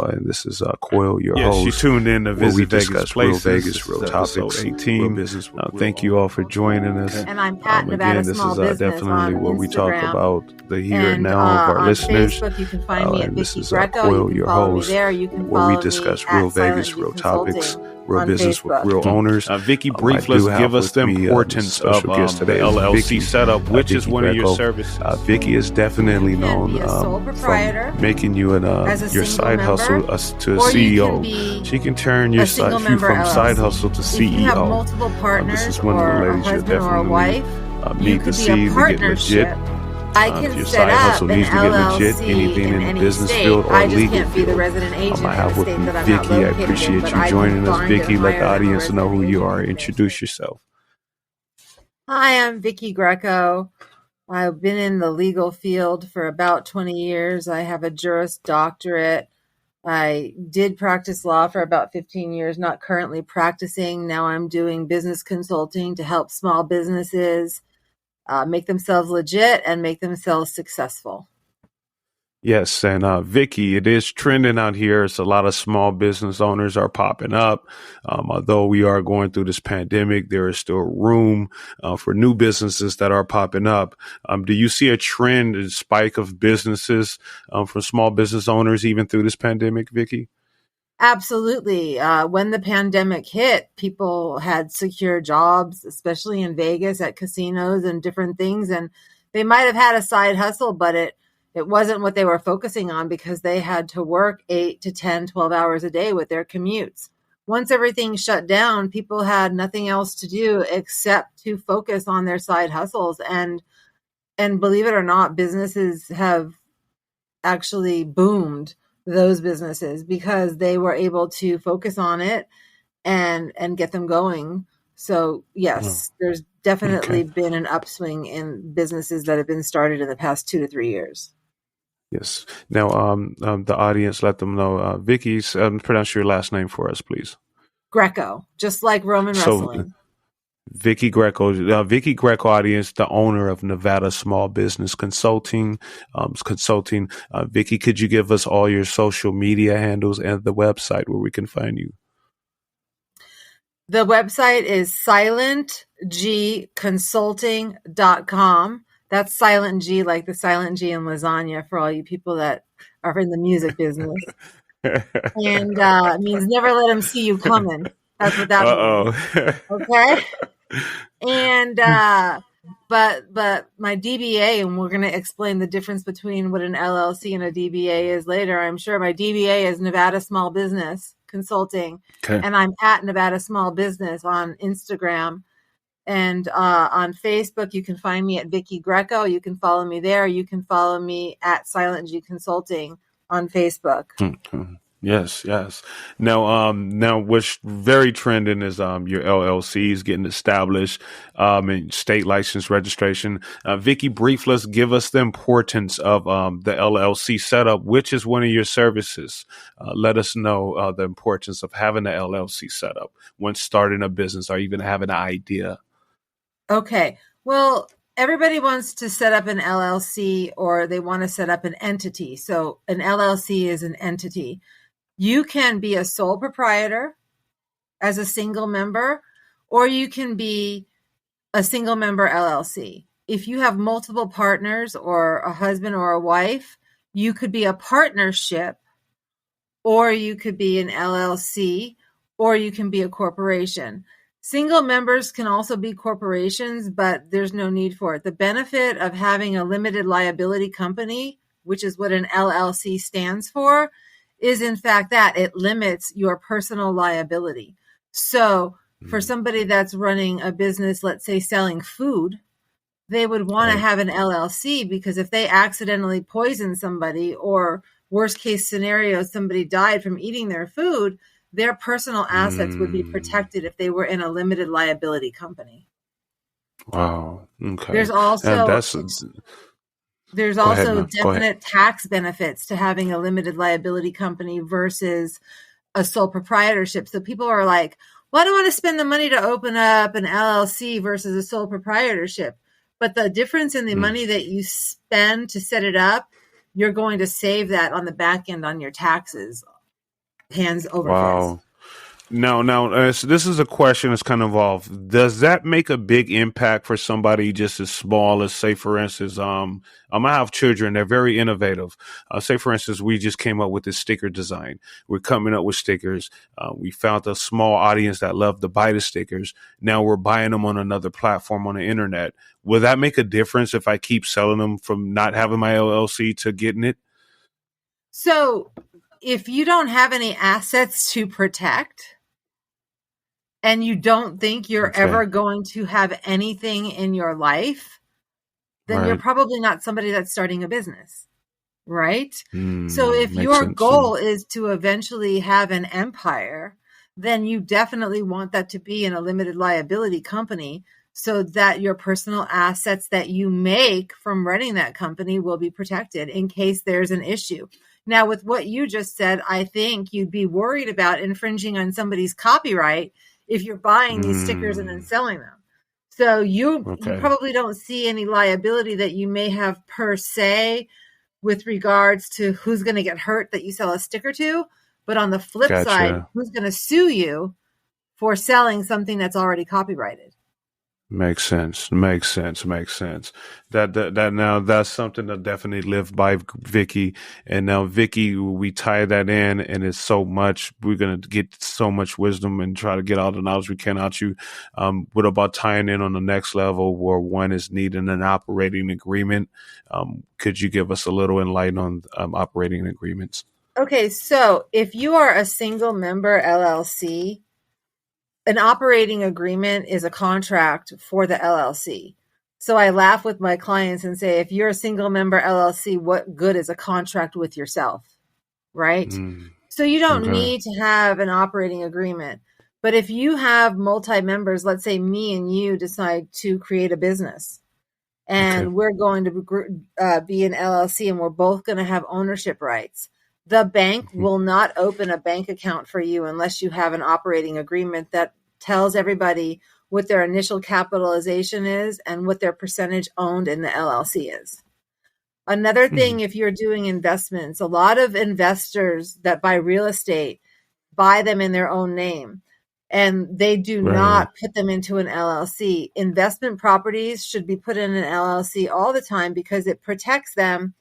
And this is Coil, your She host. tuned in to Visit we Vegas discuss Places. real Vegas, real topics, 18. real business. Thank you all for joining us. And I'm Pat Nevada Again, Small this is Business definitely on where we talk Instagram. about the here and now of our on listeners. Facebook, you can find me at This Vicki is Greco. Coil, you can your follow host, me there. You can where follow we discuss me real at Vegas, Silent G real topics, Consulting real on business Facebook. with real owners. Vicki, I brief, do let's have give us with the me, importance of special guest the today is LLC Vicki, setup, which is Vicki one of your Greco. services. Vicki is definitely You can known be a sole proprietor from making you as a your single side member, hustle to a or you CEO. can be She can turn your a single you member from LLC. side hustle to If you have CEO. multiple partners This is one of the or a ladies you'll husband or a definitely wife, you need to could see be a to get partnership. legit. I If can your set side up hustle an needs to get legit, LLC anything in in the any business state. field or I just legal can't be the field. resident agent I in have the with state me that I'm Vicki. not I located in, appreciate but you I joining can us, find and Vicki. Let the hire a audience know who resident you are. agent. Introduce yourself. Hi, I'm Vicki Greco. I've been in the legal field for about 20 years. I have a Juris Doctorate. I did practice law for about 15 years, not currently practicing. Now I'm doing business consulting to help small businesses make themselves legit and make themselves successful. Yes, and Vicki, it is trending out here. It's a lot of small business owners are popping up. Although we are going through this pandemic, there is still room for new businesses that are popping up. Do you see a trend, a spike of businesses from small business owners even through this pandemic, Vicki? Absolutely. When the pandemic hit, people had secure jobs, especially in Vegas at casinos and different things. And they might have had a side hustle, but it wasn't what they were focusing on because they had to work 8 to 10, 12 hours a day with their commutes. Once everything shut down, people had nothing else to do except to focus on their side hustles. And believe it or not, businesses have actually boomed, those businesses, because they were able to focus on it and get them going. So yes, there's definitely been an upswing in businesses that have been started in the past 2 to 3 years. Yes. Now, the audience, let them know, Vicki, pronounce your last name for us, please. Greco, just like Roman wrestling. Vicki Greco, Vicki Greco audience, the owner of Nevada Small Business Consulting. Vicki, could you give us all your social media handles and the website where we can find you? The website is silentgconsulting.com. That's silent G, like the silent G in lasagna, for all you people that are in the music business. And it means never let them see you coming. That's what that means. Okay. And but my DBA, and we're going to explain the difference between what an LLC and a DBA is later, I'm sure. My DBA is Nevada Small Business Consulting, and I'm at Nevada Small Business on Instagram. And on Facebook, you can find me at Vicki Greco. You can follow me there. You can follow me at Silent G Consulting on Facebook. Mm-hmm. Yes. Now what's very trending is your LLCs getting established, and state license registration. Vicki, let's give us the importance of the LLC setup, which is one of your services. Let us know the importance of having the LLC setup when starting a business or even having an idea. Okay. Well, everybody wants to set up an LLC, or they want to set up an entity. So an LLC is an entity. You can be a sole proprietor as a single member, or you can be a single member LLC. If you have multiple partners or a husband or a wife, you could be a partnership, or you could be an LLC, or you can be a corporation. Single members can also be corporations, but there's no need for it. The benefit of having a limited liability company, which is what an LLC stands for, is in fact that it limits your personal liability. So for somebody that's running a business, let's say selling food, they would want to have an LLC, because if they accidentally poison somebody, or worst case scenario, somebody died from eating their food, their personal assets would be protected if they were in a limited liability company. Wow. Okay. There's also definite tax benefits to having a limited liability company versus a sole proprietorship. So people are like, well, I don't want to spend the money to open up an LLC versus a sole proprietorship. But the difference in the money that you spend to set it up, you're going to save that on the back end on your taxes. hands over fist. Wow. Now, so this is a question that's kind of involved. Does that make a big impact for somebody just as small as, say, for instance, I have children. They're very innovative. Say, for instance, we just came up with this sticker design. We're coming up with stickers. We found a small audience that loved to buy the stickers. Now we're buying them on another platform on the internet. Will that make a difference if I keep selling them from not having my LLC to getting it? So if you don't have any assets to protect, and you don't think you're ever going to have anything in your life, then you're probably not somebody that's starting a business, right? So if your goal is to eventually have an empire, then you definitely want that to be in a limited liability company so that your personal assets that you make from running that company will be protected in case there's an issue. Now, with what you just said, I think you'd be worried about infringing on somebody's copyright if you're buying these stickers and then selling them. So you probably don't see any liability that you may have per se with regards to who's going to get hurt that you sell a sticker to. But on the flip side, who's going to sue you for selling something that's already copyrighted? Makes sense. That now that's something to definitely live by, Vicki. And now, Vicki, we tie that in, and it's so much. We're gonna get so much wisdom and try to get all the knowledge we can out you. What about tying in on the next level where one is needing an operating agreement? Could you give us a little enlighten on operating agreements? Okay, so if you are a single member LLC, an operating agreement is a contract for the LLC. So I laugh with my clients and say, if you're a single member LLC, what good is a contract with yourself, right? So you don't need to have an operating agreement. But if you have multi-members, let's say me and you decide to create a business and we're going to be an LLC and we're both going to have ownership rights. The bank will not open a bank account for you unless you have an operating agreement that tells everybody what their initial capitalization is and what their percentage owned in the LLC is. Another thing, if you're doing investments, a lot of investors that buy real estate buy them in their own name, and they do not put them into an LLC. Investment properties should be put in an LLC all the time because it protects them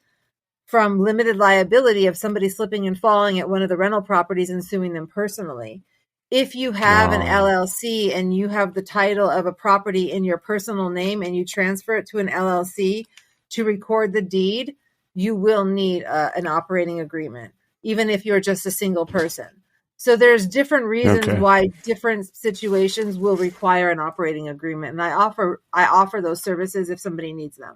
from limited liability of somebody slipping and falling at one of the rental properties and suing them personally. If you have an LLC and you have the title of a property in your personal name and you transfer it to an LLC to record the deed, you will need an operating agreement, even if you're just a single person. So there's different reasons why different situations will require an operating agreement. And I offer those services if somebody needs them.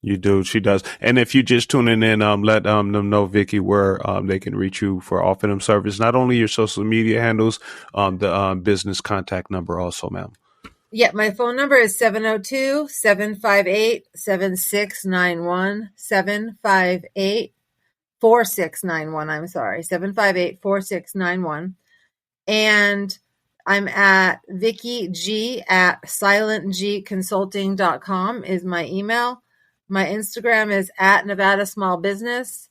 You do. She does. And if you're just tuning in, let them know, Vicki, where they can reach you for offering them service. Not only your social media handles, the business contact number also, ma'am. Yeah, my phone number is 702-758-7691, 758-4691. I'm sorry, 758-4691. And I'm at Vicki G at silentgconsulting.com is my email. My Instagram is at Nevada Small Business,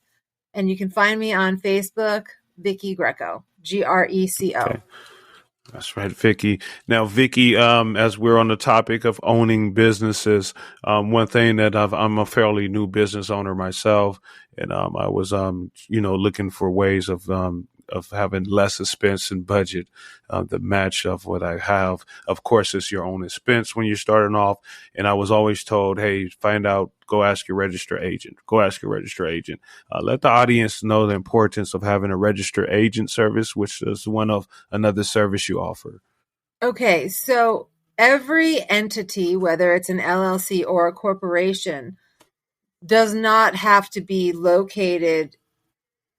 and you can find me on Facebook, Vicki Greco, Greco. Okay. That's right, Vicki. Now, Vicki, as we're on the topic of owning businesses, one thing that I'm a fairly new business owner myself, and I was, looking for ways of having less expense and budget, the match of what I have. Of course, it's your own expense when you're starting off. And I was always told, hey, go ask your registered agent. Let the audience know the importance of having a registered agent service, which is another service you offer. Okay. So every entity, whether it's an LLC or a corporation, does not have to be located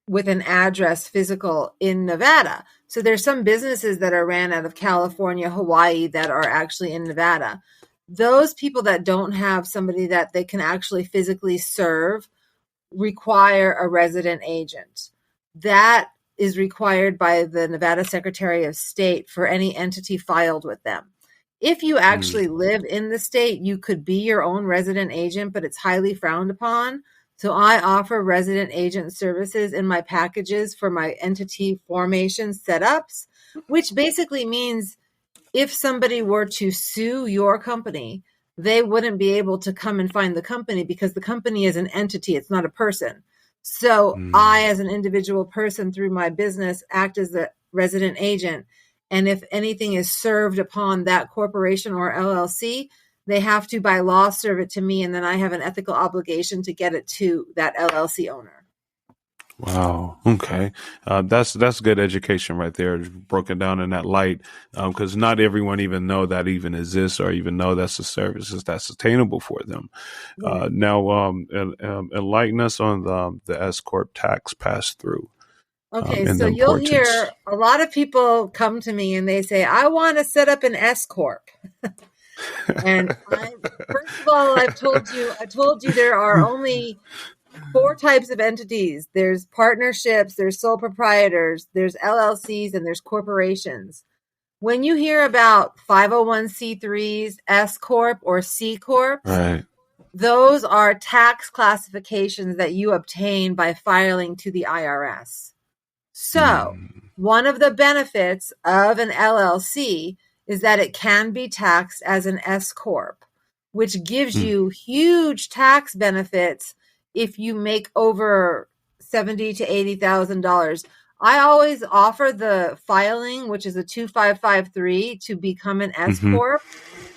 with an address physical in Nevada. So there's some businesses that are ran out of California, Hawaii that are actually in Nevada. Those people that don't have somebody that they can actually physically serve require a resident agent. That is required by the Nevada Secretary of State for any entity filed with them. If you actually live in the state, you could be your own resident agent, but it's highly frowned upon. So I offer resident agent services in my packages for my entity formation setups, which basically means if somebody were to sue your company, they wouldn't be able to come and find the company because the company is an entity. It's not a person. So I, as an individual person through my business, act as the resident agent. And if anything is served upon that corporation or LLC, they have to, by law, serve it to me. And then I have an ethical obligation to get it to that LLC owner. Wow. Okay. That's good education right there. Broken down in that light. Cause not everyone even know that even exists or even know that's a service that's attainable for them. Yeah. Now, enlighten us on the S Corp tax pass through. Okay. And So the you'll importance. hear a lot of people come to me and they say, I want to set up an S Corp. And first of all, I told you there are only 4 types of entities. There's partnerships, there's sole proprietors, there's LLCs, and there's corporations. When you hear about 501c3s, S Corp, or C Corps, Right. those are tax classifications that you obtain by filing to the IRS. So one of the benefits of an LLC is that it can be taxed as an S Corp, which gives you huge tax benefits if you make over $70,000 to $80,000. I always offer the filing, which is a 2553, to become an S Corp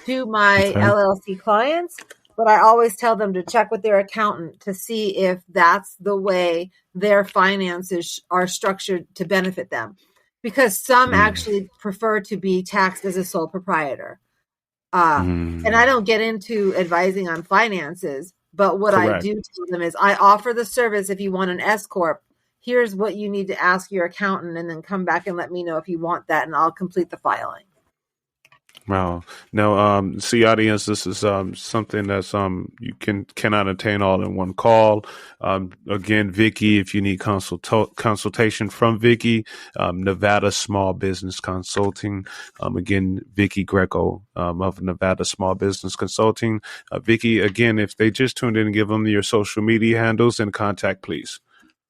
to my LLC clients. But I always tell them to check with their accountant to see if that's the way their finances are structured to benefit them. Because some actually prefer to be taxed as a sole proprietor. And I don't get into advising on finances, but what I do tell them is I offer the service if you want an S Corp. Here's what you need to ask your accountant and then come back and let me know if you want that and I'll complete the filing. Wow. Now, see, audience, this is something that's you cannot attain all in one call. Again, Vicki, if you need consultation from Vicki, Nevada Small Business Consulting. Again, Vicki Greco of Nevada Small Business Consulting. Vicki, again, if they just tuned in, give them your social media handles and contact, please.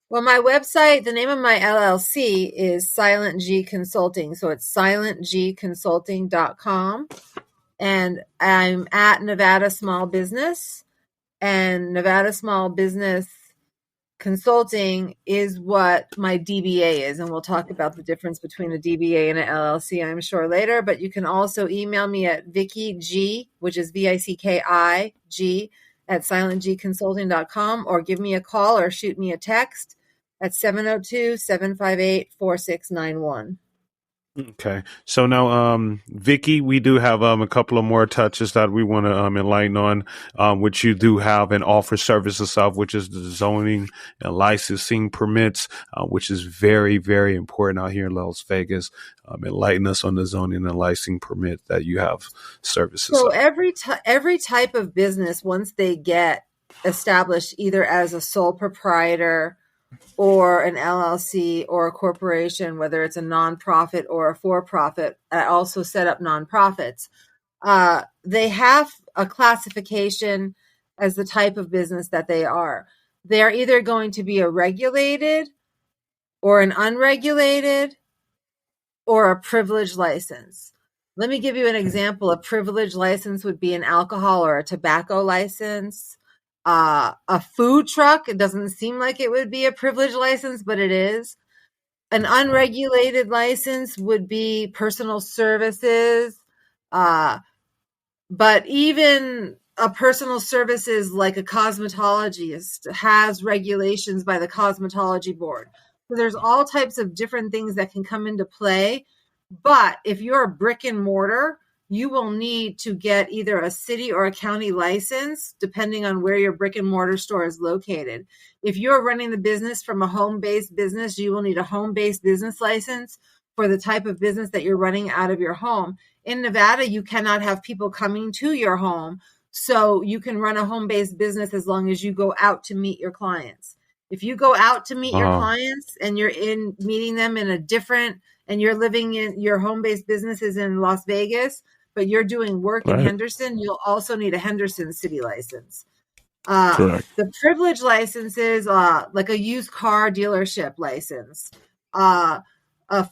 Well, my website, the name of my LLC is Silent G Consulting. So it's silentgconsulting.com. And I'm at Nevada Small Business. And Nevada Small Business Consulting is what my DBA is. And we'll talk about the difference between a DBA and an LLC, I'm sure, later. But you can also email me at Vicki G, which is VICKIG, at silentgconsulting.com, or give me a call or shoot me a text at 702-758-4691. Okay. So now, Vicki, we do have a couple of more touches that we want to enlighten on, which you do have and offer services of, which is the zoning and licensing permits, which is very, very important out here in Las Vegas. Enlighten us on the zoning and licensing permit that you have services So of. every type of business, once they get established either as a sole proprietor or an LLC or a corporation, whether it's a nonprofit or a for-profit, I also set up nonprofits. They have a classification as the type of business that they are. They're either going to be a regulated or an unregulated or a privileged license. Let me give you an example. A privileged license would be an alcohol or a tobacco license. A food truck, it doesn't seem like it would be a privileged license, but it is. An unregulated license would be personal services. But even a personal services like a cosmetologist has regulations by the cosmetology board. So there's all types of different things that can come into play. But if you're a brick and mortar, you will need to get either a city or a county license, depending on where your brick and mortar store is located. If you're running the business from a home-based business, you will need a home-based business license for the type of business that you're running out of your home. In Nevada, you cannot have people coming to your home, so you can run a home-based business as long as you go out to meet your clients. If you go out to meet your clients and you're in meeting them in a different, and you're living in your home-based business is in Las Vegas, but you're doing work in Henderson, you'll also need a Henderson city license. Correct. The privilege licenses, like a used car dealership license, a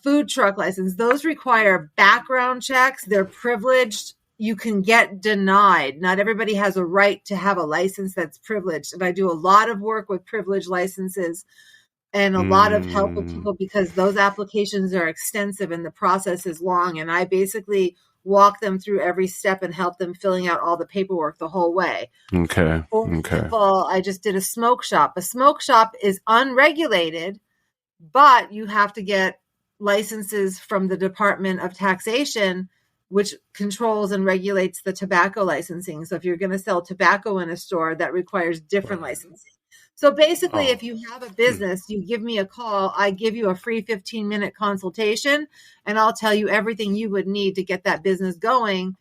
food truck license, those require background checks. They're privileged. You can get denied. Not everybody has a right to have a license that's privileged. And I do a lot of work with privilege licenses and a lot of help with people because those applications are extensive and the process is long. And I basically walk them through every step and help them filling out all the paperwork the whole way. Okay. For example, I just did a smoke shop. A smoke shop is unregulated, but you have to get licenses from the Department of Taxation, which controls and regulates the tobacco licensing. So if you're going to sell tobacco in a store, that requires different licensing. So basically, if you have a business, you give me a call, I give you a free 15-minute consultation, and I'll tell you everything you would need to get that business going.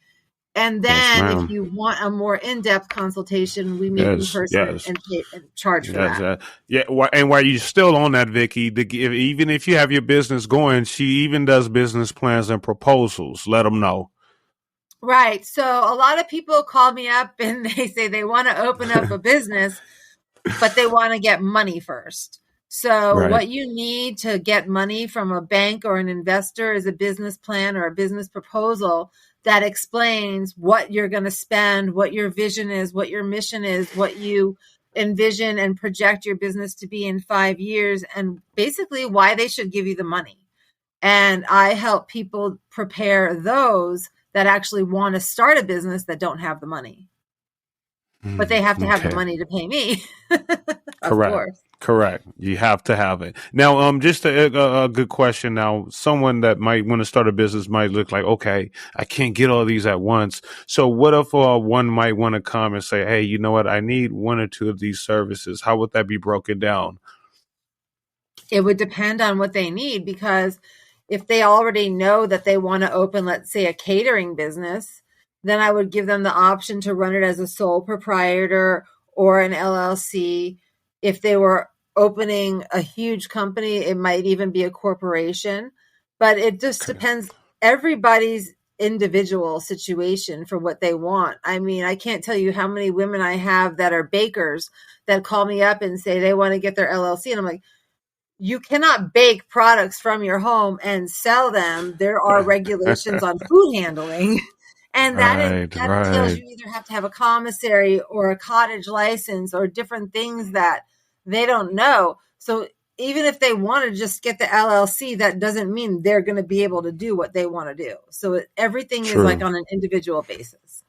And then if you want a more in-depth consultation, we meet in person and charge for that. Yeah. And while you're still on that, Vicki, even if you have your business going, she even does business plans and proposals. Let them know. Right. So a lot of people call me up and they say they want to open up a business, but they want to get money first. So what you need to get money from a bank or an investor is a business plan or a business proposal that explains what you're going to spend, what your vision is, what your mission is, what you envision and project your business to be in 5 years, and basically why they should give you the money. And I help people prepare those that actually want to start a business that don't have the money. But they have to have the money to pay me. Correct. You have to have it. Now, just a good question. Now, someone that might want to start a business might look like, okay, I can't get all these at once. So what if one might want to come and say, hey, you know what? I need one or two of these services. How would that be broken down? It would depend on what they need, because if they already know that they want to open, let's say, a catering business, then I would give them the option to run it as a sole proprietor or an LLC. If they were opening a huge company, it might even be a corporation. But it just depends. Everybody's individual situation for what they want. I mean, I can't tell you how many women I have that are bakers that call me up and say they want to get their LLC. And I'm like, you cannot bake products from your home and sell them. There are regulations on food handling. And that entails you either have to have a commissary or a cottage license or different things that they don't know. So even if they want to just get the LLC, that doesn't mean they're going to be able to do what they want to do. So everything is like on an individual basis.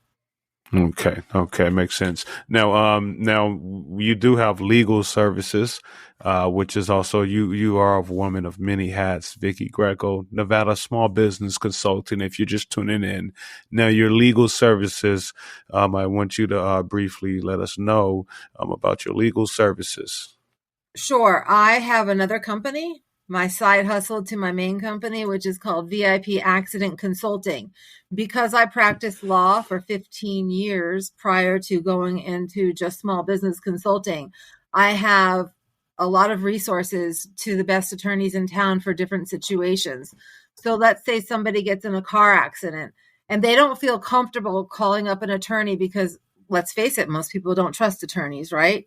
Okay, makes sense. Now, you do have legal services, which is also you are a woman of many hats, Vicki Greco, Nevada Small Business Consultant. If you're just tuning in, now your legal services, I want you to briefly let us know about your legal services. Sure, I have another company, my side hustle to my main company, which is called VIP Accident Consulting. Because I practiced law for 15 years prior to going into just small business consulting, I have a lot of resources to the best attorneys in town for different situations. So let's say somebody gets in a car accident and they don't feel comfortable calling up an attorney because, let's face it, most people don't trust attorneys, right?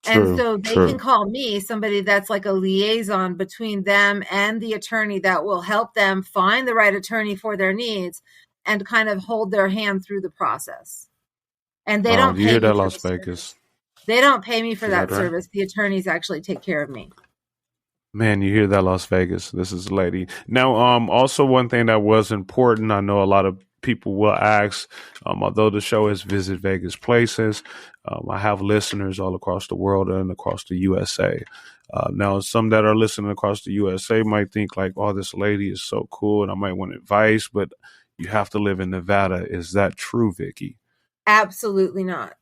And so they can call me, somebody that's like a liaison between them and the attorney that will help them find the right attorney for their needs and kind of hold their hand through the process. And they don't pay me for Las Vegas. They don't pay me for that service. The attorneys actually take care of me. Man, you hear that, Las Vegas? This is a lady. Now, also one thing that was important, I know a lot of people will ask, although the show is Visit Vegas Places, I have listeners all across the world and across the USA. Now, some that are listening across the USA might think like, oh, this lady is so cool and I might want advice, but you have to live in Nevada. Is that true, Vicki? Absolutely not.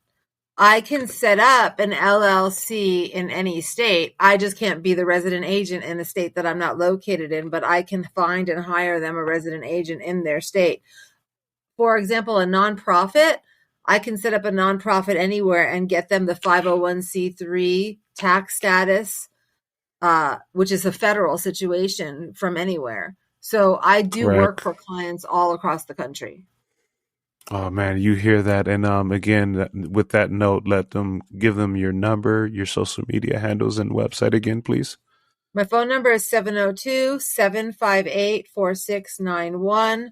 I can set up an LLC in any state. I just can't be the resident agent in a state that I'm not located in, but I can find and hire them a resident agent in their state. For example, a nonprofit, I can set up a nonprofit anywhere and get them the 501c3 tax status, which is a federal situation from anywhere. So I do work for clients all across the country. Oh man, you hear that? And again, with that note, give them your number, your social media handles, and website again, please. My phone number is 702-758-4691.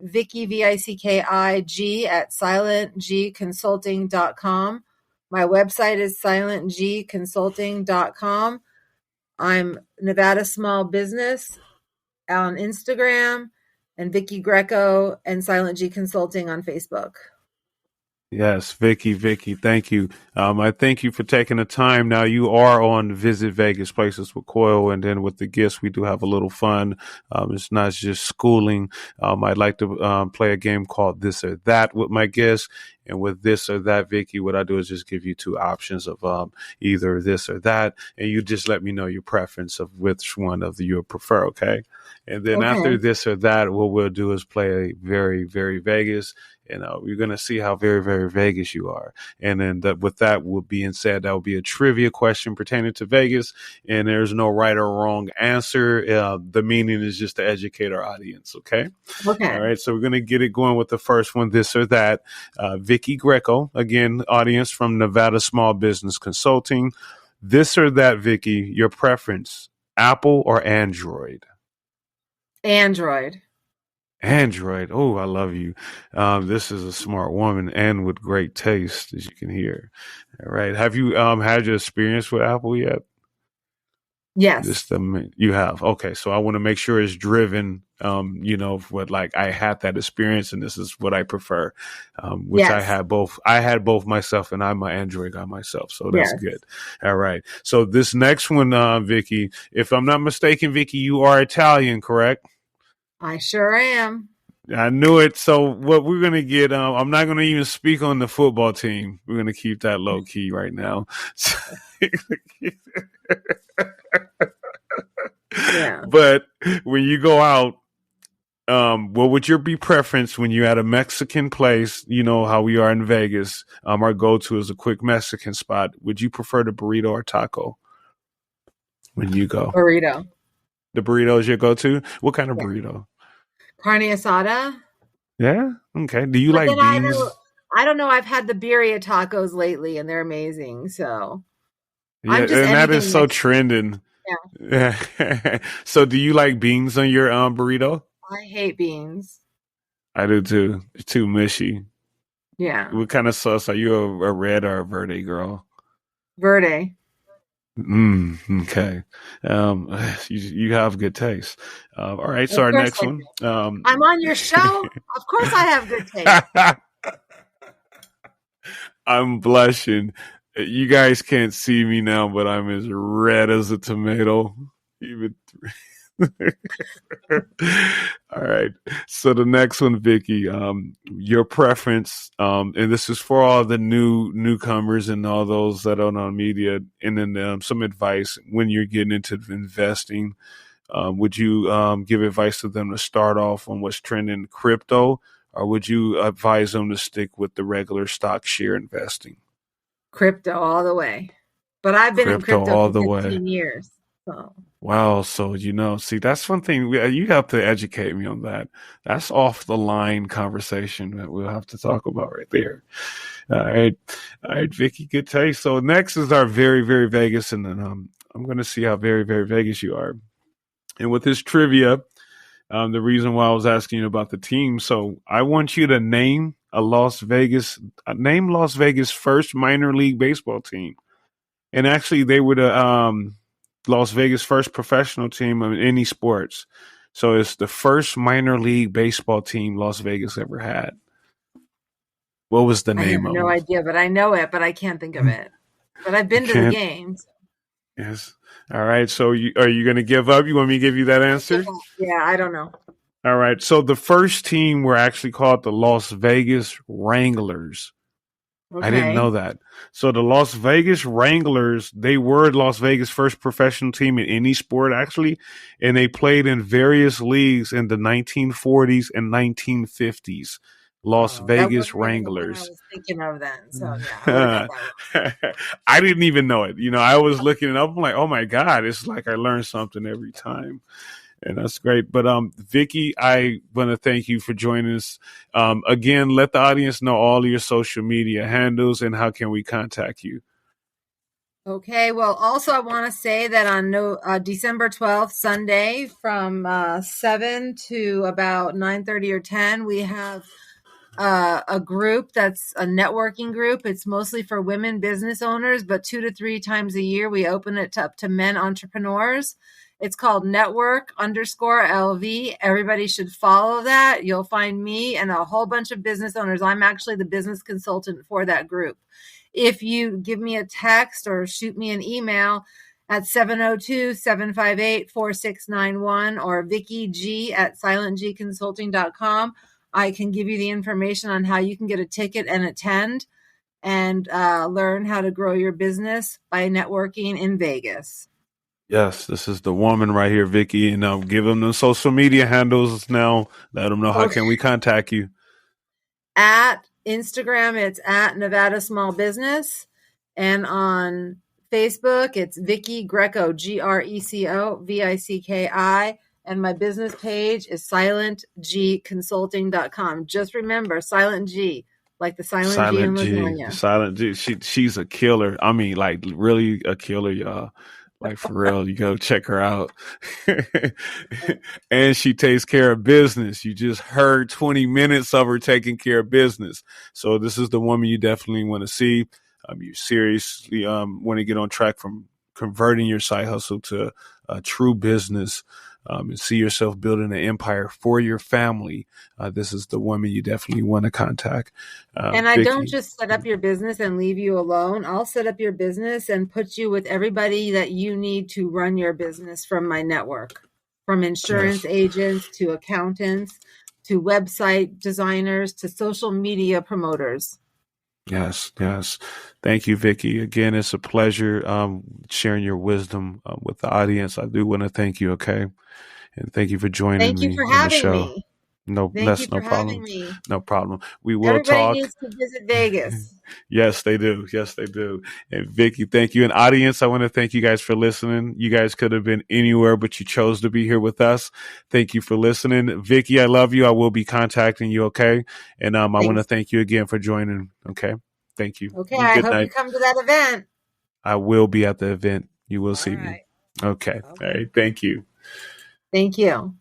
Vicki, Vicki, at silentgconsulting.com. My website is silentgconsulting.com. I'm Nevada Small Business on Instagram, and Vicki Greco and Silent G Consulting on Facebook. Yes, Vicki, thank you. I thank you for taking the time. Now you are on Visit Vegas Places with Coil, and then with the gifts, we do have a little fun. It's not just schooling. I'd like to play a game called This or That with my guests. And with this or that, Vicki, what I do is just give you two options of either this or that, and you just let me know your preference of which one of you prefer, okay? And then after this or that, what we'll do is play a very, very Vegas. And we're going to see how very, very Vegas you are. And then with that being said, that will be a trivia question pertaining to Vegas. And there's no right or wrong answer. The meaning is just to educate our audience. Okay. Okay. All right. So we're going to get it going with the first one, this or that. Vicki Greco, again, audience from Nevada Small Business Consulting. This or that, Vicki, your preference, Apple or Android? Android. Android. Oh, I love you. This is a smart woman and with great taste, as you can hear. All right. Have you had your experience with Apple yet? Yes. You have. Okay. So I want to make sure it's driven, what like I had that experience and this is what I prefer, which yes. I had both myself and I'm an Android guy myself. So that's yes. good. All right. So this next one, Vicki, if I'm not mistaken, Vicki, you are Italian, correct? I sure am. I knew it. So what we're going to get, I'm not going to even speak on the football team. We're going to keep that low key right now. Yeah. But when you go out, what would your be preference when you're at a Mexican place? You know how we are in Vegas. Our go-to is a quick Mexican spot. Would you prefer the burrito or taco when you go? Burrito. The burrito is your go-to? What kind of burrito? Carne asada. Yeah? Okay. Do you like beans? I don't know. I've had the birria tacos lately, and they're amazing. So, yeah, and that is so trending. Yeah. So, do you like beans on your burrito? I hate beans. I do too. It's too mushy. Yeah. What kind of sauce? Are you a red or a verde girl? Verde. Okay. You have good taste. All right. So our next one. I'm on your show. Of course I have good taste. I'm blushing. You guys can't see me now, but I'm as red as a tomato. Even. All right. So the next one, Vicki, your preference, and this is for all the newcomers and all those that are on media, and then some advice when you're getting into investing. Would you give advice to them to start off on what's trending in crypto, or would you advise them to stick with the regular stock share investing? Crypto all the way. But I've been in crypto for 15 years. So. Wow. So, see, that's one thing you have to educate me on that. That's off the line conversation that we'll have to talk about right there. All right. Vicki, good taste. So next is our very, very Vegas. And then I'm going to see how very, very Vegas you are. And with this trivia, the reason why I was asking you about the team. So I want you to name Las Vegas first minor league baseball team. And actually they were the, Las Vegas first professional team in any sports. So it's the first minor league baseball team Las Vegas ever had. What was the name of it? I have no idea, but I know it, but I can't think of it. But I've been to the games. Yes. All right. So are you going to give up? You want me to give you that answer? Yeah, I don't know. All right. So the first team were actually called the Las Vegas Wranglers. Okay. I didn't know that. So the Las Vegas Wranglers, they were Las Vegas' first professional team in any sport, actually, and they played in various leagues in the 1940s and 1950s. Las Vegas Wranglers. I was thinking of then. So yeah, I didn't even know it. I was looking it up. I'm like, oh my God, it's like I learned something every time. And that's great. But Vicki, I want to thank you for joining us. Again, let the audience know all of your social media handles and how can we contact you. Okay, well, also I want to say that on December 12th, Sunday, from 7 to about 9:30 or 10, we have a group that's a networking group. It's mostly for women business owners, but 2 to 3 times a year, we open it up to men entrepreneurs. It's called Network_LV. Everybody should follow that. You'll find me and a whole bunch of business owners. I'm actually the business consultant for that group. If you give me a text or shoot me an email at 702-758-4691 or VickiG@silentgconsulting.com, I can give you the information on how you can get a ticket and attend and learn how to grow your business by networking in Vegas. Yes, this is the woman right here, Vicki. And give them the social media handles now. Let them know how can we contact you. At Instagram, it's at Nevada Small Business. And on Facebook, it's Vicki Greco, Greco, Vicki. And my business page is silentgconsulting.com. Just remember, Silent G, like the silent G in lasagna. Silent G. She's a killer. I mean, like really a killer, y'all. Like for real, you go check her out. And she takes care of business. You just heard 20 minutes of her taking care of business. So this is the woman you definitely want to see. You seriously want to get on track from converting your side hustle to a true business and see yourself building an empire for your family. This is the woman you definitely want to contact. And I don't just set up your business and leave you alone. I'll set up your business and put you with everybody that you need to run your business from my network, from insurance agents to accountants to website designers to social media promoters. Yes, yes. Thank you, Vicki. Again, it's a pleasure sharing your wisdom with the audience. I do want to thank you, okay? And thank you for joining me on the show. Me. No, Thank you that's no for problem. having me. No problem. We will Everybody talk. needs to visit Vegas. Yes, they do. Yes, they do. And Vicki, thank you. And audience, I want to thank you guys for listening. You guys could have been anywhere, but you chose to be here with us. Thank you for listening. Vicki, I love you. I will be contacting you, okay? And I want to thank you again for joining, okay? Thank you. Okay, I hope you come to that event. I will be at the event. You will see me. Okay. All right. Thank you. Thank you.